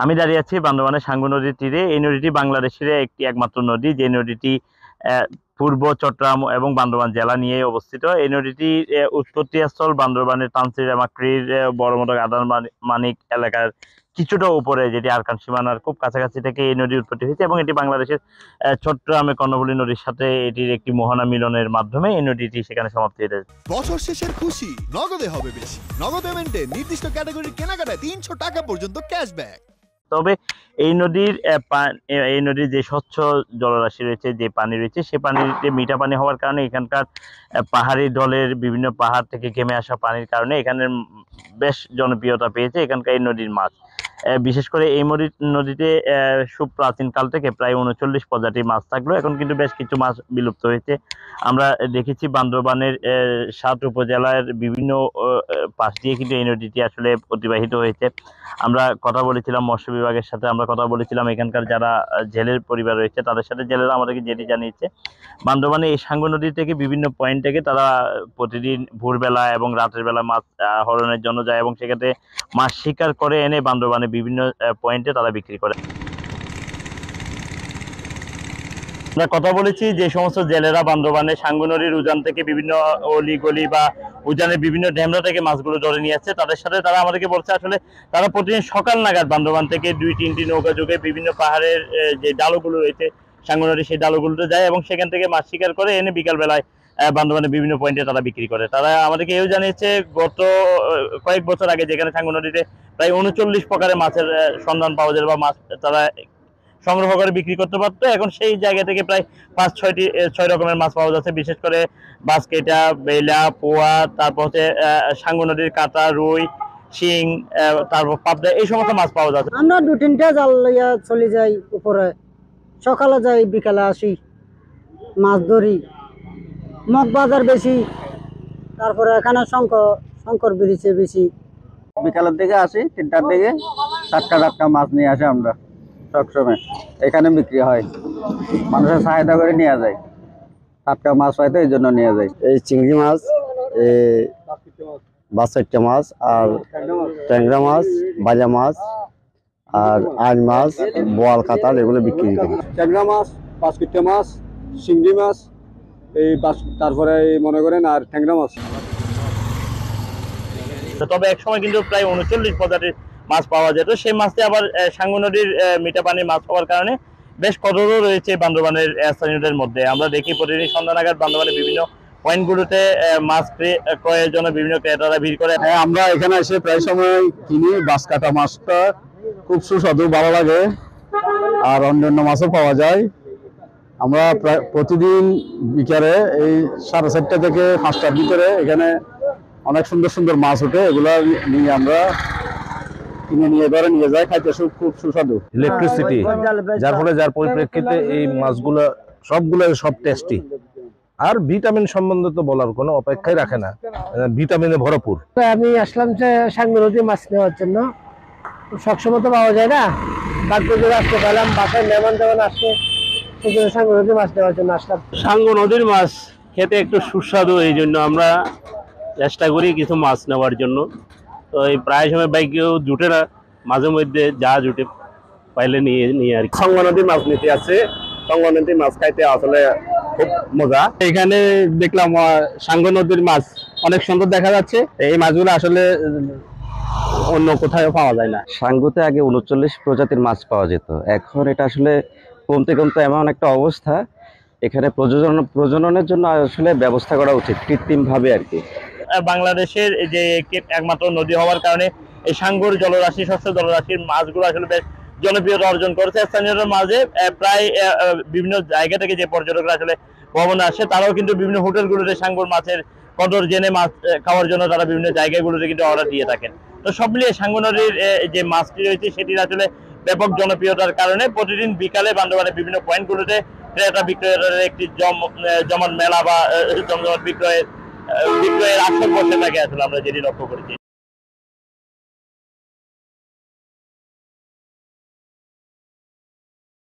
আমি দাঁড়িয়ে আছি বান্দরবানের সাঙ্গু নদীর তীরে। এই নদীটি বাংলাদেশের একটি একমাত্র নদী, যে নদীটি পূর্ব চট্টগ্রাম এবং বান্দরবান জেলা নিয়ে অবস্থিত। এই নদীটির উৎপত্তি স্থল বান্দরবানের তানসির মাকড়ির বড় মতো আদান মানিক এলাকার কিছুটা উপরে, যেটি আরাকান সীমানার খুব কাছাকাছি থেকে এই নদীর উৎপত্তি হয়েছে, এবং এটি বাংলাদেশের চট্টগ্রামে কর্ণফুলী নদীর সাথে এটির একটি মোহনা মিলনের মাধ্যমে এই নদীটি সেখানে সমাপ্তি হয়েছে। বছর শেষের খুশি নগদে হবে বেশি। নগদ পেমেন্টে নির্দিষ্ট ক্যাটাগরির কেনাকাটায় ৩০০ টাকা পর্যন্ত ক্যাশব্যাক। তবে এই নদীর যে স্বচ্ছ জলরাশি রয়েছে, যে পানি রয়েছে, সে পানিতে মিঠা পানি হওয়ার কারণে এখানকার পাহাড়ি ঢলের বিভিন্ন পাহাড় থেকে ঘেমে আসা পানির কারণে এখানের বেশ জনপ্রিয়তা পেয়েছে এখানকার এই নদীর মাছ। বিশেষ করে এই নদীতে সুপ্রাচীন কাল থেকে প্রায় ৩৯ প্রজাতির মাছ থাকলেও এখন কিন্তু বেশ কিছু মাছ বিলুপ্ত হয়েছে। আমরা দেখেছি বান্দরবানের ৭ উপজেলার বিভিন্ন পাশ দিয়ে কিন্তু এই নদীটি আসলে অতিবাহিত হয়েছে। আমরা কথা বলেছিলাম মৎস্য বিভাগের সাথে, আমরা কথা বলেছিলাম এখানকার যারা জেলের পরিবার রয়েছে তাদের সাথে। জেলেরা আমাদেরকে যেটি জানিয়েছে, বান্দরবানে এই সাঙ্গু নদী থেকে বিভিন্ন পয়েন্ট থেকে তারা প্রতিদিন ভোরবেলা এবং রাতের বেলা মাছ আহরণের জন্য যায়, এবং সেক্ষেত্রে মাছ শিকার করে এনে বান্দরবানে বিভিন্ন পয়েন্টে তারা বিক্রি করে। আমরা কথা বলেছি যে সমস্ত জেলেরা বান্দরবানে সাঙ্গু নদীর উজান থেকে বিভিন্ন অলি গলি বা উজানের বিভিন্ন ড্যামরা থেকে মাছগুলো ধরে নিয়ে আসছে, তাদের সাথে তারা আমাদেরকে বলছে আসলে তারা প্রতিদিন সকাল নাগাদ বান্দরবান থেকে ২-৩টি নৌকা যোগে বিভিন্ন পাহাড়ের যে ডালগুলো রয়েছে সাঙ্গু নদীর, সেই ডালগুলোতে যায় এবং সেখান থেকে মাছ শিকার করে এনে বিকাল বেলায় বান্দরবানের বিভিন্ন পয়েন্টে তারা বিক্রি করে। তারা আমাদেরকে এও জানিয়েছে গত কয়েক বছর আগে যেখানে সাঙ্গু নদীতে প্রায় ৩৯ প্রকারের মাছের সন্ধান পাওয়া যায় বা মাছ তারা সংগ্রহ করে বিক্রি করতে পারতো, এখন সেই জায়গা থেকে প্রায় ৫-৬ রকমের মাছ পাওয়া যাচ্ছে। বিশেষ করে বাসকেটা, বেলা, পোয়া, তারপর হচ্ছে সাঙ্গু নদীর কাঁটা, রুই, শিং, তারপর পাবদা, এই সমস্ত মাছ পাওয়া যাচ্ছে। আমরা ২-৩টা জাল লইয়া চলে যাই উপরে, সকালে যাই বিকালে আসি, মাছ ধরি। মগবাজার বেশি, তারপরে এখানে শঙ্কর ব্রিজে বেশি। বিকালের দিকে আসি, ৩টার দিকে টাটকা টাটকা মাছ নিয়ে আসি আমরা সবসময়। এখানে বিক্রি হয়, মানুষের চাহিদা করে নিয়ে যায়, টাটকা মাছ হয়তো এই জন্য নিয়ে যায়। এই চিংড়ি মাছ, এই বাছাইটা মাছ, আর ট্যাংরা মাছ, বাজা মাছ, আর আজ মাছ, বোয়াল, কাতাল, এগুলো বিক্রি করি। ট্যাংরা মাছ, বাছকিটা মাছ, চিংড়ি মাছ, তারপরে মনে করেন আর ট্যাংরা মাছ। তবে এক সময় কিন্তু প্রায় ৩৯ প্রজাতির মাছ পাওয়া যেত। সেই মাছটি আবার সাঙ্গু নদীর মিঠা পানির মাছ হওয়ার কারণে বেশ কদরও রয়েছে বান্দরবানের স্থানীয়দের মধ্যে। আমরা দেখি প্রতিদিন সন্ধ্যা নাগাদ বান্দরবানের বিভিন্ন পয়েন্টগুলোতে মাছ ক্রয়ের জন্য বিভিন্ন ক্রেতারা ভিড় করে। হ্যাঁ, আমরা এখানে এসে প্রায় সময় কিনি। বাঁশ কাটা মাছটা খুব সুস্বাদু, ভালো লাগে, আর অন্যান্য মাছও পাওয়া যায়। আমরা প্রায় প্রতিদিন বিকালে এই 4:30 থেকে 5টার ভিতরে এখানে অনেক সুন্দর সুন্দর মাছ ওঠে, এগুলো নিয়ে আমরা কিনে নিয়ে যাই, খাইতে খুব সুস্বাদু। ইলেকট্রিসিটি, যার পরিপ্রেক্ষিতে এই মাছগুলো সব টেস্টি, আর ভিটামিন সম্বন্ধে তো বলার কোনো অপেক্ষাই রাখে না, ভিটামিনে ভরপুর। আমি আসলাম যে সাঙ্গু নদী মাছ নেওয়ার জন্য। সবসময় তো পাওয়া যায় না, ভাগ্য করে আসতে পারলাম, বাসায় মেহমান যেমন আসে, সেজন্য সাঙ্গু নদী মাছ নেওয়ার জন্য আসলাম। সাঙ্গু নদীর মাছ খেতে একটু সুস্বাদু, এই জন্য আমরা চেষ্টা করি কিছু মাছ নেওয়ার জন্য। তো এই প্রায় সময় বাইকেও জুটে না, মাঝে মধ্যে যা জুটে পাইলে নিয়ে আর কি। সাঙ্গু নদীর মাছ নিতে আছে, সাঙ্গু নদীর মাছ খাইতে আসলে খুব মজা। এখানে দেখলাম সাঙ্গু নদীর মাছ অনেক সুন্দর দেখা যাচ্ছে। এই মাছগুলো আসলে অন্য কোথাও পাওয়া যায় না। সাঙ্গুতে আগে ৩৯ প্রজাতির মাছ পাওয়া যেত, এখন এটা আসলে কমতে কমতে এমন একটা অবস্থা, এখানে প্রজননের জন্য আসলে ব্যবস্থা করা উচিত কৃত্রিম ভাবে আর কি। বাংলাদেশের যে একমাত্র নদী হওয়ার কারণে এই সাঙ্গুর জলরাশি, স্বচ্ছ জলরাশির মাছগুলো আসলে বেশ জনপ্রিয়তা অর্জন করেছে স্থানীয়দের মাঝে। প্রায় বিভিন্ন জায়গা থেকে যে পর্যটকরা আসলে ভ্রমণে আসে, তারাও কিন্তু বিভিন্ন হোটেলগুলোতে সাঙ্গুর মাছের কদর জেনে মাছ খাওয়ার জন্য তারা বিভিন্ন জায়গাগুলোতে কিন্তু অর্ডার দিয়ে থাকেন। তো সব মিলিয়ে সাঙ্গু নদীর যে মাছটি রয়েছে সেটির আসলে ব্যাপক জনপ্রিয়তার কারণে প্রতিদিন বিকালে বান্দরবানের বিভিন্ন পয়েন্টগুলোতে ক্রেতা বিক্রেতাদের একটি জমন মেলা বা জমজমাট বিক্রয়ের আসর বসে থাকে আসলে আমরা যেটি লক্ষ্য করেছি।